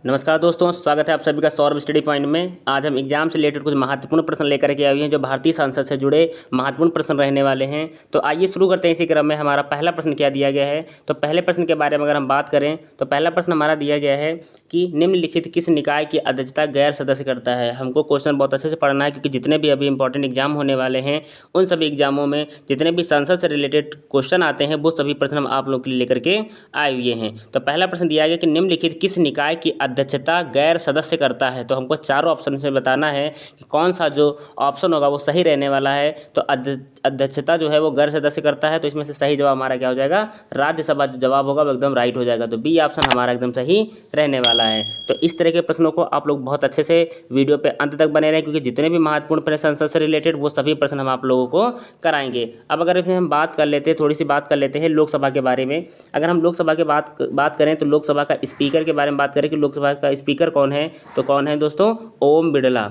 नमस्कार दोस्तों, स्वागत है आप सभी का सौरभ स्टडी पॉइंट में। आज हम एग्जाम से रिलेटेड कुछ महत्वपूर्ण प्रश्न लेकर के आए हुए हैं जो भारतीय संसद से जुड़े महत्वपूर्ण प्रश्न रहने वाले हैं। तो आइए शुरू करते हैं। इसी क्रम में हमारा पहला प्रश्न क्या दिया गया है। तो पहले प्रश्न के बारे में अगर हम बात करें तो पहला प्रश्न हमारा दिया गया है कि निम्नलिखित किस निकाय की अध्यक्षता गैर सदस्य करता है। हमको क्वेश्चन बहुत अच्छे से पढ़ना है क्योंकि जितने भी अभी इंपॉर्टेंट एग्जाम होने वाले हैं उन सभी एग्जामों में जितने भी संसद से रिलेटेड क्वेश्चन आते हैं वो सभी प्रश्न हम आप लोग के लिए लेकर के आए हुए हैं। तो पहला प्रश्न दिया गया कि निम्नलिखित किस निकाय की अध्यक्षता गैर सदस्य करता है। तो हमको चारों ऑप्शन से बताना है कि कौन सा जो ऑप्शन होगा वो सही रहने वाला है। तो अध्यक्षता जो है वो गैर सदस्य करता है, तो इसमें से सही जवाब हमारा क्या हो जाएगा, राज्यसभा जो जवाब होगा वो एकदम राइट हो जाएगा। तो बी ऑप्शन हमारा एकदम सही रहने वाला है। तो इस तरह के प्रश्नों को आप लोग बहुत अच्छे से वीडियो पे अंत तक बने रहें क्योंकि जितने भी महत्वपूर्ण प्रश्न संसद से रिलेटेड वो सभी प्रश्न हम आप लोगों को कराएंगे। अब अगर इसमें हम बात कर लेते हैं, थोड़ी सी बात कर लेते हैं लोकसभा के बारे में। अगर हम लोकसभा के बात करें तो लोकसभा का स्पीकर के बारे में बात करें कि लोकसभा का स्पीकर कौन है, तो कौन है दोस्तों, ओम बिरला।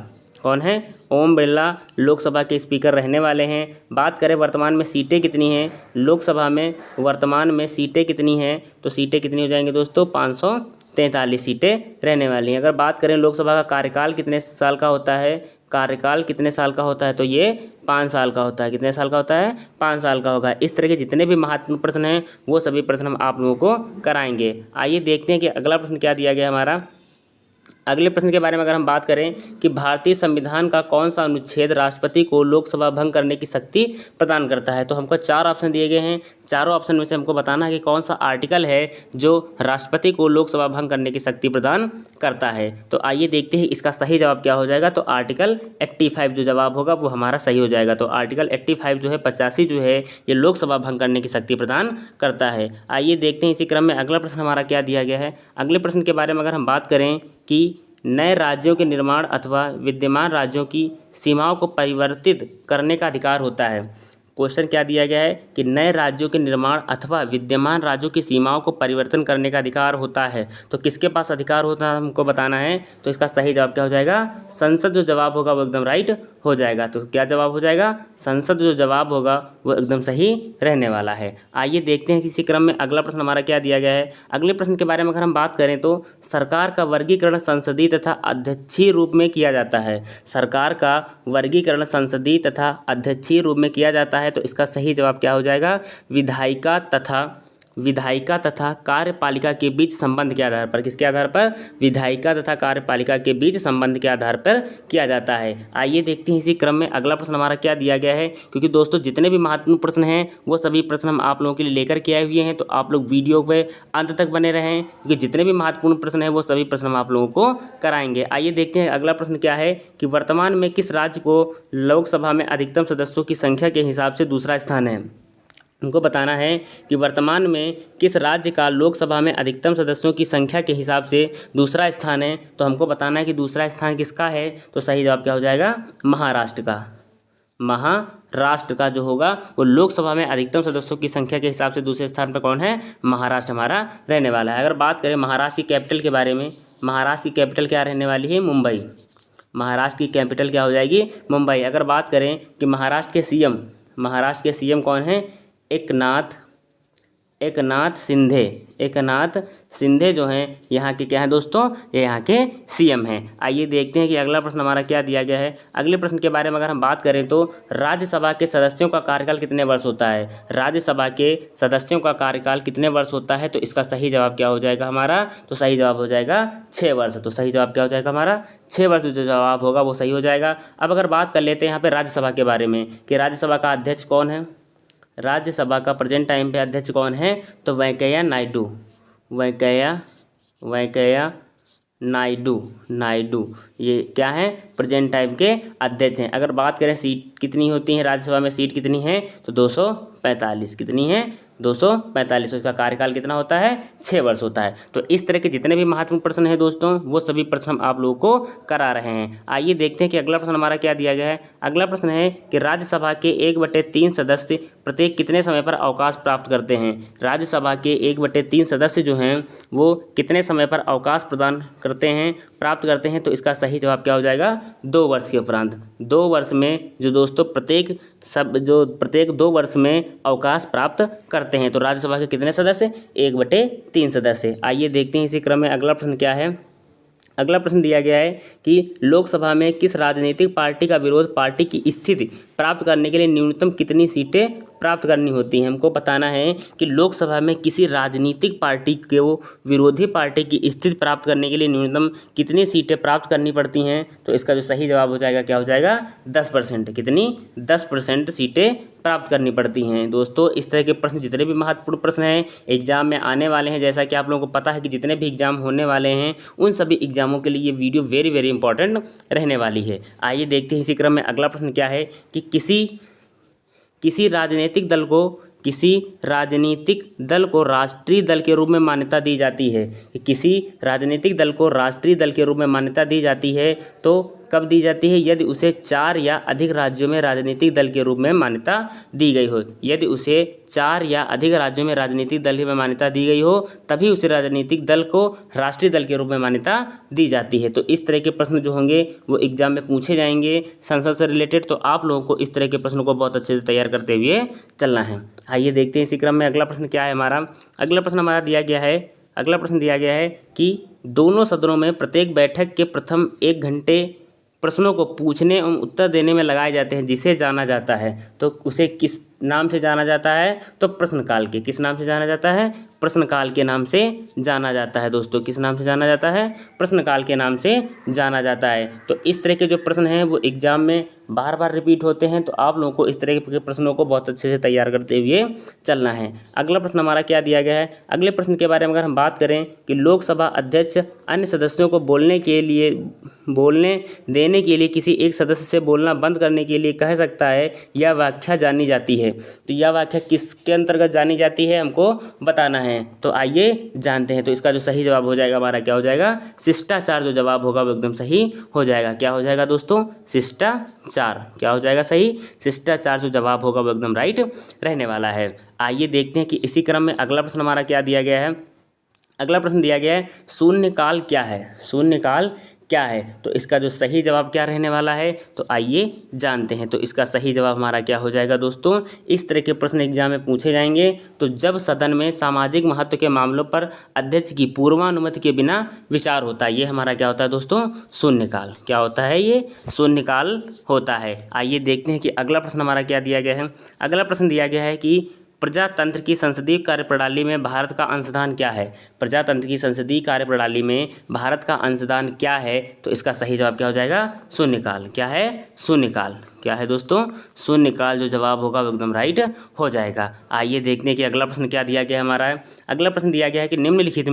कौन है, ओम बिरला लोकसभा के स्पीकर रहने वाले हैं। बात करें वर्तमान में सीटें कितनी हैं लोकसभा में, वर्तमान में सीटें कितनी हैं, तो सीटें कितनी हो जाएंगी दोस्तों, 543 सीटें रहने वाली हैं। अगर बात करें लोकसभा का कार्यकाल कितने साल का होता है, कार्यकाल कितने साल का होता है, तो ये 5 साल का होता है। कितने साल का होता है, 5 साल का होगा। इस तरह के जितने भी महत्वपूर्ण प्रश्न हैं वो सभी प्रश्न हम आप लोगों को कराएंगे। आइए देखते हैं कि अगला प्रश्न क्या दिया गया हमारा। अगले प्रश्न के बारे में अगर हम बात करें कि भारतीय संविधान का कौन सा अनुच्छेद राष्ट्रपति को लोकसभा भंग करने की शक्ति प्रदान करता है। तो हमको 4 ऑप्शन दिए गए हैं। चारों ऑप्शन में से हमको बताना है कि कौन सा आर्टिकल है जो राष्ट्रपति को लोकसभा भंग करने की शक्ति प्रदान करता है। तो आइए देखते हैं इसका सही जवाब क्या हो जाएगा। तो आर्टिकल 85 जो जवाब होगा वो हमारा सही हो जाएगा। तो आर्टिकल 85 जो है 85 जो है ये लोकसभा भंग करने की शक्ति प्रदान करता है। आइए देखते हैं इसी क्रम में अगला प्रश्न हमारा क्या दिया गया है। अगले प्रश्न के बारे में अगर हम बात करें कि नए राज्यों के निर्माण अथवा विद्यमान राज्यों की सीमाओं को परिवर्तित करने का अधिकार होता है। क्वेश्चन क्या दिया गया है कि नए राज्यों के निर्माण अथवा विद्यमान राज्यों की सीमाओं को परिवर्तन करने का अधिकार होता है। तो किसके पास अधिकार होता है हमको बताना है। तो इसका सही जवाब क्या हो जाएगा, संसद जो जवाब होगा वो एकदम राइट हो जाएगा। तो क्या जवाब हो जाएगा, संसद जो जवाब होगा वो एकदम सही रहने वाला है। आइए देखते हैं इसी क्रम में अगला प्रश्न हमारा क्या दिया गया है। अगले प्रश्न के बारे में अगर हम बात करें तो सरकार का वर्गीकरण संसदीय तथा अध्यक्षीय रूप में किया जाता है। सरकार का वर्गीकरण संसदीय तथा अध्यक्षीय रूप में किया जाता है। तो इसका सही जवाब क्या हो जाएगा, विधायिका तथा कार्यपालिका के बीच संबंध के आधार पर। किसके आधार पर, विधायिका तथा कार्यपालिका के बीच संबंध के आधार पर किया जाता है। आइए देखते हैं इसी क्रम में अगला प्रश्न हमारा क्या दिया गया है। क्योंकि दोस्तों जितने भी महत्वपूर्ण प्रश्न हैं वो सभी प्रश्न हम आप लोगों के लिए लेकर के आए हुए हैं। तो आप लोग वीडियो पे अंत तक बने रहें क्योंकि जितने भी महत्वपूर्ण प्रश्न हैं वो सभी प्रश्न हम आप लोगों को कराएंगे। आइए देखते हैं अगला प्रश्न क्या है कि वर्तमान में किस राज्य को लोकसभा में अधिकतम सदस्यों की संख्या के हिसाब से दूसरा स्थान है। हमको बताना है कि वर्तमान में किस राज्य का लोकसभा में अधिकतम सदस्यों की संख्या के हिसाब से दूसरा स्थान है। तो हमको बताना है कि दूसरा स्थान किसका है। तो सही जवाब क्या हो जाएगा, महाराष्ट्र का। महाराष्ट्र का जो होगा वो लोकसभा में अधिकतम सदस्यों की संख्या के हिसाब से दूसरे स्थान पर कौन है, महाराष्ट्र हमारा रहने वाला है। अगर बात करें महाराष्ट्र की कैपिटल के बारे में, महाराष्ट्र की कैपिटल क्या रहने वाली है, मुंबई। महाराष्ट्र की कैपिटल क्या हो जाएगी, मुंबई। अगर बात करें कि महाराष्ट्र के सीएम कौन है, एकनाथ शिंदे जो हैं यहाँ के क्या हैं दोस्तों, ये यहाँ के सीएम हैं। आइए देखते हैं कि अगला प्रश्न हमारा क्या दिया गया है। अगले प्रश्न के बारे में अगर हम बात करें तो राज्यसभा के सदस्यों का कार्यकाल कितने वर्ष होता है। राज्यसभा के सदस्यों का कार्यकाल कितने वर्ष होता है। तो इसका सही जवाब क्या हो जाएगा हमारा, तो सही जवाब हो जाएगा 6 वर्ष। तो सही जवाब क्या हो जाएगा हमारा, 6 वर्ष जो जवाब होगा वो सही हो जाएगा। अब अगर बात कर लेते हैं यहाँ पर राज्यसभा के बारे में कि राज्यसभा का अध्यक्ष कौन है। राज्यसभा का प्रेजेंट टाइम पे अध्यक्ष कौन है, तो वेंकैया नायडू ये क्या है, प्रेजेंट टाइम के अध्यक्ष हैं। अगर बात करें सीट कितनी होती है राज्यसभा में, सीट कितनी है, तो 245। कितनी है, 245। उसका कार्यकाल कितना होता है, 6 वर्ष होता है। तो इस तरह के जितने भी महत्वपूर्ण प्रश्न हैं दोस्तों वो सभी प्रश्न हम आप लोगों को करा रहे हैं। आइए देखते हैं कि अगला प्रश्न हमारा क्या दिया गया है। अगला प्रश्न है कि राज्यसभा के 1/3 सदस्य प्रत्येक कितने समय पर अवकाश प्राप्त करते हैं। राज्यसभा के 1/3 सदस्य जो हैं वो कितने समय पर अवकाश प्रदान प्राप्त करते हैं। तो इसका सही जवाब क्या हो जाएगा, 2 वर्ष के उपरांत। 2 वर्ष में जो दोस्तों प्रत्येक 2 वर्ष में अवकाश प्राप्त करते हैं। तो राज्यसभा के कितने सदस्य, 1/3 सदस्य। आइए देखते हैं इसी क्रम में अगला प्रश्न क्या है। अगला प्रश्न दिया गया है कि लोकसभा में किस राजनीतिक पार्टी का विरोध पार्टी की स्थिति प्राप्त करने के लिए न्यूनतम कितनी सीटें प्राप्त करनी होती हैं। हमको बताना है कि लोकसभा में किसी राजनीतिक पार्टी को विरोधी पार्टी की स्थिति प्राप्त करने के लिए न्यूनतम कितनी सीटें प्राप्त करनी पड़ती हैं। तो इसका जो सही जवाब हो जाएगा क्या हो जाएगा 10%। कितनी 10% सीटें प्राप्त करनी पड़ती हैं। दोस्तों इस तरह के प्रश्न जितने भी महत्वपूर्ण प्रश्न हैं एग्जाम में आने वाले हैं, जैसा कि आप लोगों को पता है कि जितने भी एग्जाम होने वाले हैं उन सभी एग्जामों के लिए ये वीडियो वेरी वेरी इंपॉर्टेंट रहने वाली है। आइए देखते हैं इसी क्रम में अगला प्रश्न क्या है कि किसी राजनीतिक दल को राष्ट्रीय दल के रूप में मान्यता दी जाती है। किसी राजनीतिक दल को राष्ट्रीय दल के रूप में मान्यता दी जाती है तो कब दी जाती है, यदि उसे 4 या अधिक राज्यों में राजनीतिक दल के रूप में मान्यता दी गई हो। यदि उसे 4 या अधिक राज्यों में राजनीतिक दल में मान्यता दी गई हो तभी उसे राजनीतिक दल को राष्ट्रीय दल के रूप में मान्यता दी जाती है। तो इस तरह के प्रश्न जो होंगे वो एग्जाम में पूछे जाएंगे संसद से रिलेटेड, तो आप लोगों को इस तरह के प्रश्नों को बहुत अच्छे से तैयार करते हुए चलना है। आइए देखते हैं इसी क्रम में अगला प्रश्न क्या है हमारा। अगला प्रश्न हमारा दिया गया है कि दोनों सदनों में प्रत्येक बैठक के प्रथम 1 घंटे प्रश्नों को पूछने एवं उत्तर देने में लगाए जाते हैं, जिसे जाना जाता है। तो उसे किस नाम से जाना जाता है, तो प्रश्नकाल के किस नाम से जाना जाता है, प्रश्नकाल के नाम से जाना जाता है। दोस्तों किस नाम से जाना जाता है, प्रश्नकाल के नाम से जाना जाता है। तो इस तरह के जो प्रश्न हैं वो एग्जाम में बार बार रिपीट होते हैं, तो आप लोगों को इस तरह के प्रश्नों को बहुत अच्छे से तैयार करते हुए चलना है। अगला प्रश्न हमारा क्या दिया गया है, अगले प्रश्न के बारे में अगर हम बात करें कि लोकसभा अध्यक्ष अन्य सदस्यों को बोलने देने के लिए किसी एक सदस्य से बोलना बंद करने के लिए कह सकता है, यह व्याख्या जानी जाती है। तो यह व्याख्या किसके अंतर्गत जानी जाती है हमको बताना है। तो आइए जानते हैं। तो इसका जो सही जवाब हो जाएगा हमारा क्या हो जाएगा, शिष्टाचार। जो जवाब होगा वो एकदम सही हो जाएगा। क्या हो जाएगा दोस्तों, शिष्टाचार। क्या हो जाएगा सही, शिष्टाचार। जो जवाब होगा वो एकदम राइट रहने वाला है। आइए देखते हैं कि इसी क्रम में अगला प्रश्न हमारा क्या दिया गया है। अगला प्रश्न दिया गया है शून्यकाल क्या है, शून्यकाल क्या है। तो इसका जो सही जवाब क्या रहने वाला है, तो आइए जानते हैं। तो इसका सही जवाब हमारा क्या हो जाएगा दोस्तों, इस तरह के प्रश्न एग्जाम में पूछे जाएंगे। तो जब सदन में सामाजिक महत्व के मामलों पर अध्यक्ष की पूर्वानुमति के बिना विचार होता है, ये हमारा क्या होता है दोस्तों, शून्यकाल। क्या होता है, ये शून्यकाल होता है। आइए देखते हैं कि अगला प्रश्न हमारा क्या दिया गया है। अगला प्रश्न दिया गया है कि प्रजातंत्र की संसदीय कार्यप्रणाली में भारत का अंशदान क्या है। प्रजातंत्र की संसदीय कार्यप्रणाली में भारत का अंशदान क्या है। तो इसका सही जवाब क्या हो जाएगा, शून्यकाल। क्या है, शून्यकाल। क्या है दोस्तों, शून्यकाल। जो जवाब होगा वो एकदम राइट हो जाएगा। आइए देखने कि अगला प्रश्न क्या दिया गया हमारा है। अगला प्रश्न दिया गया है कि निम्नलिखित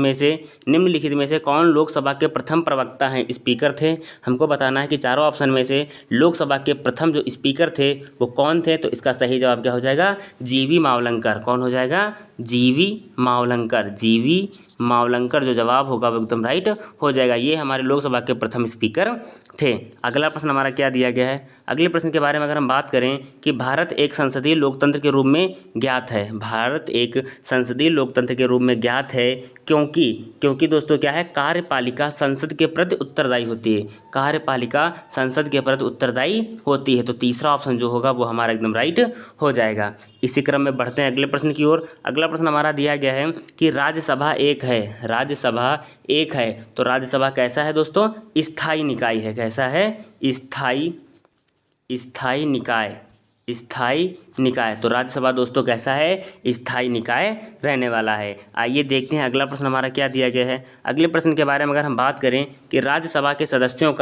में से कौन लोकसभा के प्रथम प्रवक्ता हैं, स्पीकर थे। हमको बताना है कि चारों ऑप्शन में से लोकसभा के प्रथम जो स्पीकर थे वो कौन थे। तो इसका सही जवाब क्या हो जाएगा, जीवी मावलंकर। कौन हो जाएगा, जीवी मावलंकर। जीवी मावलंकर। जो जवाब होगा वो एकदम राइट हो जाएगा। ये हमारे लोकसभा के प्रथम स्पीकर थे। अगला प्रश्न हमारा क्या दिया गया है। अगले प्रश्न के बारे में अगर हम बात करें कि भारत एक संसदीय लोकतंत्र के रूप में ज्ञात है। भारत एक संसदीय लोकतंत्र के रूप में ज्ञात है क्योंकि दोस्तों क्या है, कार्यपालिका संसद के प्रति उत्तरदायी होती है। कार्यपालिका संसद के प्रति उत्तरदायी होती है। तो तीसरा ऑप्शन जो होगा वो हमारा एकदम राइट हो जाएगा। इसी क्रम में बढ़ते हैं अगले प्रश्न की ओर। अगला प्रश्न हमारा दिया गया है कि राज्यसभा एक है। राज्यसभा एक है तो राज्यसभा कैसा है दोस्तों, स्थायी निकाय है। कैसा है, स्थायी निकाय। स्थायी निकाय। तो राज्यसभा दोस्तों कैसा है, स्थायी निकाय रहने वाला है। आइए देखते हैं अगला प्रश्न हमारा क्या दिया गया है। अगले प्रश्न के बारे में अगर हम बात करें कि राज्यसभा के सदस्यों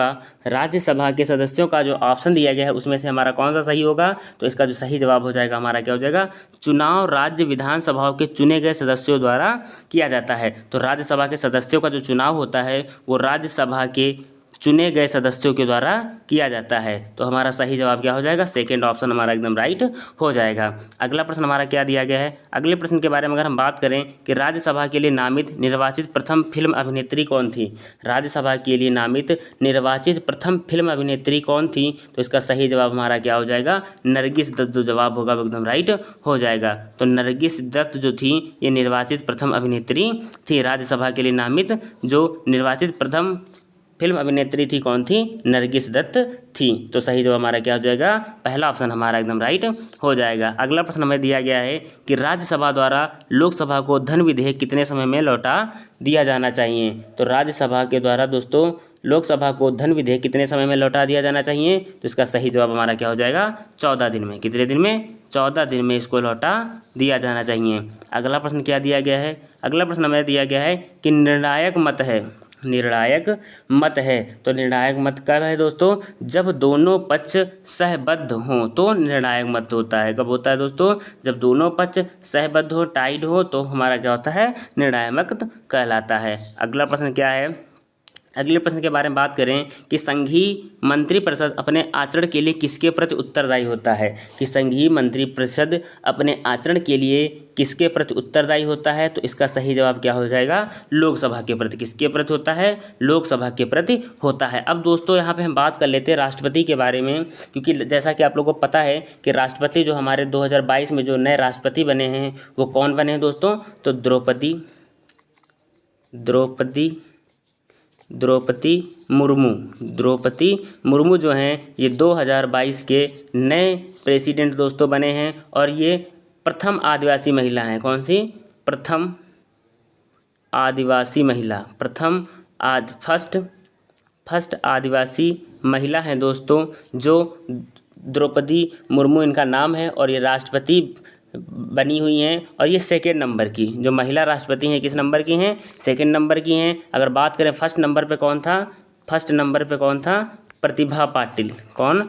का जो ऑप्शन दिया गया है उसमें से हमारा कौन सा सही होगा। तो इसका जो सही जवाब हो जाएगा हमारा क्या हो जाएगा, चुनाव राज्य विधानसभाओं के चुने गए सदस्यों द्वारा किया जाता है। तो राज्यसभा के सदस्यों का जो चुनाव होता है वो राज्यसभा के चुने गए सदस्यों के द्वारा किया जाता है। तो हमारा सही जवाब क्या हो जाएगा, सेकंड ऑप्शन हमारा एकदम राइट हो जाएगा। अगला प्रश्न हमारा क्या दिया गया है। अगले प्रश्न के बारे में अगर हम बात करें कि राज्यसभा के लिए नामित निर्वाचित प्रथम फिल्म अभिनेत्री कौन थी। राज्यसभा के लिए नामित निर्वाचित प्रथम फिल्म अभिनेत्री कौन थी। तो इसका सही जवाब हमारा क्या हो जाएगा, नरगिस दत्त। जो जवाब होगा वो एकदम राइट हो जाएगा। तो नरगिस दत्त जो थी ये निर्वाचित प्रथम अभिनेत्री थी। राज्यसभा के लिए नामित जो निर्वाचित प्रथम फिल्म अभिनेत्री थी कौन थी? नरगिस दत्त थी। तो सही जवाब हमारा क्या हो जाएगा? पहला ऑप्शन हमारा एकदम राइट हो जाएगा। अगला प्रश्न हमें दिया गया है कि राज्यसभा द्वारा लोकसभा को धन विधेयक कितने समय में लौटा दिया जाना चाहिए? तो राज्यसभा के द्वारा दोस्तों लोकसभा को धन विधेयक कितने समय में लौटा दिया जाना चाहिए? तो इसका सही जवाब हमारा क्या हो जाएगा? 14 दिन में। कितने दिन में? 14 दिन में इसको लौटा दिया जाना चाहिए। अगला प्रश्न क्या दिया गया है? अगला प्रश्न हमें दिया गया है कि निर्णायक मत है, निर्णायक मत है। तो निर्णायक मत कब है दोस्तों? जब दोनों पक्ष सहबद्ध हों तो निर्णायक मत होता है। कब होता है दोस्तों? जब दोनों पक्ष सहबद्ध हो, टाइड हो, तो हमारा क्या होता है? निर्णायक मत कहलाता है। अगला प्रश्न क्या है? अगले प्रश्न के बारे में बात करें कि संघीय मंत्रिपरिषद अपने आचरण के लिए किसके प्रति उत्तरदायी होता है? कि संघीय मंत्रिपरिषद अपने आचरण के लिए किसके प्रति उत्तरदायी होता है? तो इसका सही जवाब क्या हो जाएगा? लोकसभा के प्रति। किसके प्रति होता है? लोकसभा के प्रति होता है। अब दोस्तों यहाँ पे हम बात कर लेते हैं राष्ट्रपति के बारे में, क्योंकि जैसा कि आप लोगों को पता है कि राष्ट्रपति जो हमारे 2022 में जो नए राष्ट्रपति बने हैं वो कौन बने हैं दोस्तों? तो द्रौपदी मुर्मू जो हैं ये 2022 के नए प्रेसिडेंट दोस्तों बने हैं और ये प्रथम आदिवासी महिला हैं। कौन सी? प्रथम आदिवासी महिला, फर्स्ट आदिवासी महिला हैं दोस्तों, जो द्रौपदी मुर्मू इनका नाम है और ये राष्ट्रपति बनी हुई हैं। और ये सेकेंड नंबर की जो महिला राष्ट्रपति हैं, किस नंबर की हैं? सेकेंड नंबर की हैं। अगर बात करें फर्स्ट नंबर पे कौन था? फर्स्ट नंबर पे कौन था? प्रतिभा पाटिल। कौन?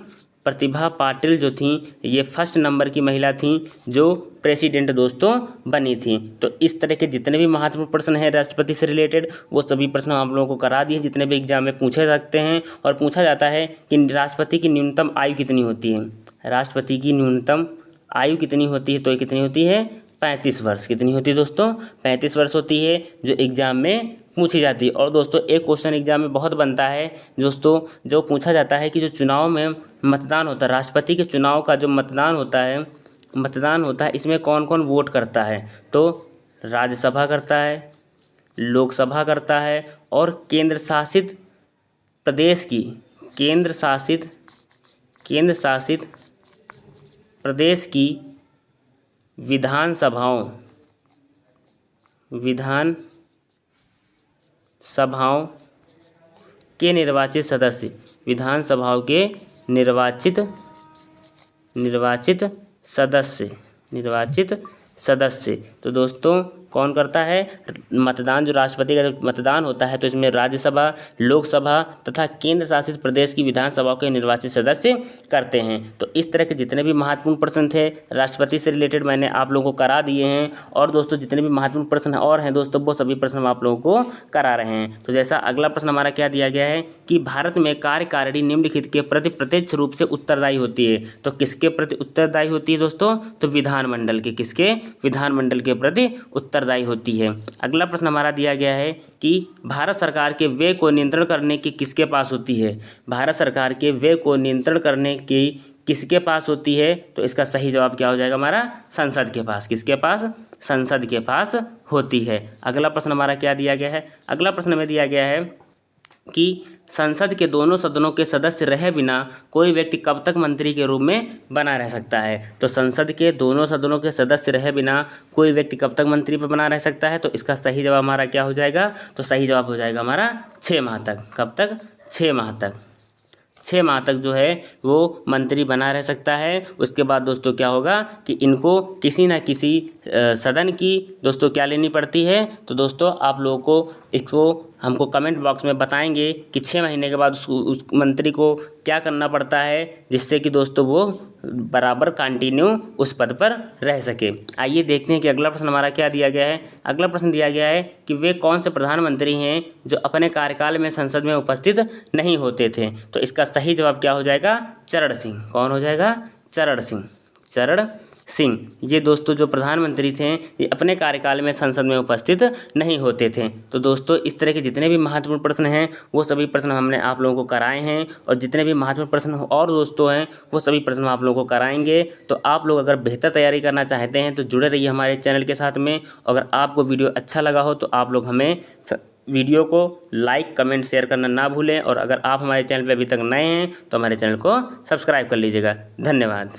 प्रतिभा पाटिल जो थी ये फर्स्ट नंबर की महिला थी जो प्रेसिडेंट दोस्तों बनी थी। तो इस तरह के जितने भी महत्वपूर्ण प्रश्न हैं राष्ट्रपति से रिलेटेड वो सभी प्रश्न आप लोगों को करा दिए, जितने भी एग्जाम में पूछे सकते हैं। और पूछा जाता है कि राष्ट्रपति की न्यूनतम आयु कितनी होती है? राष्ट्रपति की न्यूनतम आयु कितनी होती है? तो ये कितनी होती है? 35 वर्ष। कितनी होती है दोस्तों? 35 वर्ष होती है, जो एग्जाम में पूछी जाती है। और दोस्तों एक क्वेश्चन एग्जाम में बहुत बनता है दोस्तों, जो पूछा जाता है कि जो चुनाव में मतदान होता है, राष्ट्रपति के चुनाव का जो मतदान होता है इसमें कौन कौन वोट करता है? तो राज्यसभा करता है, लोकसभा करता है और केंद्र शासित प्रदेश की विधानसभाओं के निर्वाचित सदस्य। तो दोस्तों कौन करता है? मतदान, जो राष्ट्रपति का जो मतदान होता है तो इसमें राज्यसभा, लोकसभा तथा केंद्र शासित प्रदेश की विधानसभाओं के निर्वाचित सदस्य करते हैं। तो इस तरह के जितने भी महत्वपूर्ण प्रश्न थे राष्ट्रपति से रिलेटेड मैंने आप लोगों को करा दिए हैं। और दोस्तों जितने भी महत्वपूर्ण प्रश्न और हैं दोस्तों वो सभी प्रश्न हम आप लोगों को करा रहे हैं। तो जैसा अगला प्रश्न हमारा क्या दिया गया है कि भारत में कार्यकारिणी निम्नलिखित के प्रति प्रत्यक्ष रूप से उत्तरदायी होती है। तो किसके प्रति उत्तरदायी होती है दोस्तों? तो विधानमंडल के। किसके? विधानमंडल के प्रति उत्तरदायी होती है। अगला प्रश्न हमारा दिया गया है कि भारत सरकार के व्यय को नियंत्रण करने की किसके पास होती है? भारत सरकार के व्यय को नियंत्रण करने की किसके पास होती है? तो इसका सही जवाब क्या हो जाएगा हमारा? संसद के पास। किसके पास? संसद के पास होती है। अगला प्रश्न हमारा क्या दिया गया है? अगला प्रश्न में दिया गया है कि संसद के दोनों सदनों के सदस्य रहे बिना कोई व्यक्ति कब तक मंत्री के रूप में बना रह सकता है? तो संसद के दोनों सदनों के सदस्य रहे बिना कोई व्यक्ति कब तक मंत्री पर बना रह सकता है? तो इसका सही जवाब हमारा क्या हो जाएगा? तो सही जवाब हो जाएगा हमारा 6 माह तक। कब तक? 6 माह तक। 6 माह तक जो है वो मंत्री बना रह सकता है। उसके बाद दोस्तों क्या होगा कि इनको किसी ना किसी सदन की दोस्तों क्या लेनी पड़ती है? तो दोस्तों आप लोगों को इसको हमको कमेंट बॉक्स में बताएंगे कि 6 महीने के बाद उस मंत्री को क्या करना पड़ता है जिससे कि दोस्तों वो बराबर कंटिन्यू उस पद पर रह सके। आइए देखते हैं कि अगला प्रश्न हमारा क्या दिया गया है। अगला प्रश्न दिया गया है कि वे कौन से प्रधानमंत्री हैं जो अपने कार्यकाल में संसद में उपस्थित नहीं होते थे? तो इसका सही जवाब क्या हो जाएगा? चरण सिंह। कौन हो जाएगा? चरण सिंह। ये दोस्तों जो प्रधानमंत्री थे ये अपने कार्यकाल में संसद में उपस्थित नहीं होते थे। तो दोस्तों इस तरह के जितने भी महत्वपूर्ण प्रश्न हैं वो सभी प्रश्न हमने आप लोगों को कराए हैं और जितने भी महत्वपूर्ण प्रश्न और दोस्तों हैं वो सभी प्रश्न हम आप लोगों को कराएंगे। तो आप लोग अगर बेहतर तैयारी करना चाहते हैं तो जुड़े रहिए हमारे चैनल के साथ में। अगर आपको वीडियो अच्छा लगा हो तो आप लोग हमें वीडियो को लाइक कमेंट शेयर करना ना भूलें और अगर आप हमारे चैनल पर अभी तक नए हैं तो हमारे चैनल को सब्सक्राइब कर लीजिएगा। धन्यवाद।